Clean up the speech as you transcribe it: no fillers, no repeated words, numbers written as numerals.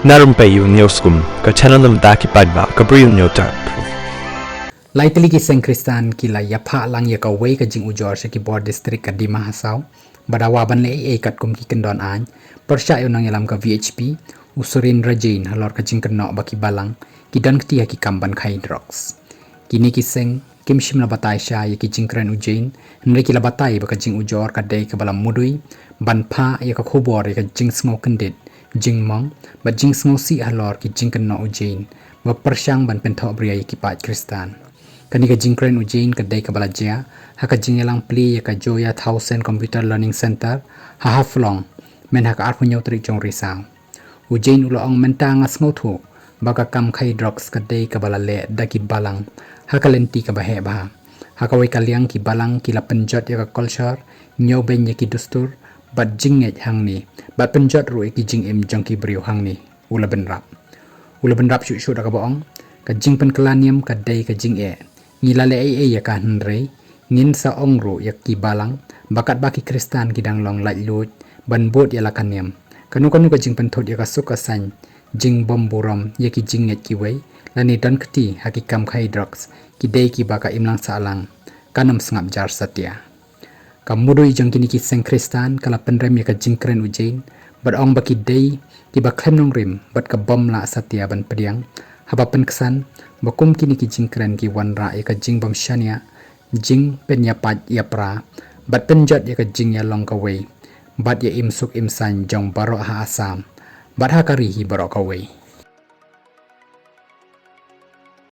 Narum payu nioskum ka chananam daki padba ka briu nyotar. Laitili ki seng Kristan ki la yapa lang ya ka wei ka jing ujor sa ki bor district ka di Mahasau badawa ban le kat kum ki kendon an persya yo nang yalam ka VHP usurin rajain halor ka jing kenok baki balang ki dan kti ki kamban khai drugs kini ki seng kim shim la batai sha ya ki jing kren ujain nre ki la batai ba ka jing ujor ka dei ka balam mudui ban pha ya ka khobor ya ka jing sngo kendit jing mong ba jing sngo si halor ki jing kenok ujain ba persyang ban pentho bria ki pat Kristan kani ka jingkren ujain ka dai ka balajia ha ka jingelang pli ya ka Joya Thousand Computer Learning Center ha haflong men ha ka arpunyo tri jong risau ujain ulo ong mentang asngothu baka kam khai drugs ka dai ka balale daki balang ha ka lenti ka bahe ba ha ka wai kalyang ki balang ki la penjot ya ka culture nyo ben ya ki dustur bat jinget hang ni bat penjot ru ki jing im jong ki briu hang ni ula benrap shu shu da ka boong ka jing pen kelaniam ka dai ka jing e ngilale ya ka henre ngin sa ongru ya ki balang bakat baki Kristan kidang long lait lut ban bot ya la kaniam kanu ka jing pen thot ya ka suka san jing bom buram ya ki jing net ki wei lani dan kti hakikam khai drugs ki dei ki baka imlang salang kanam sngap jar satya kamudui jang kini ki seng Kristan kala penrem ya ka jing kren ujain bat ong baki dei ki ba khlem nong rim bat ka bom la satya ban pediang haba pen kesan bakum kini ki jing kren ki wanra ya ka jing bom shania jing pen ya pat ya pra bat penjat ya ka jing ya long ka wei bat ya imsuk imsan jong barok ha asam bat ha kari hi barok ka wei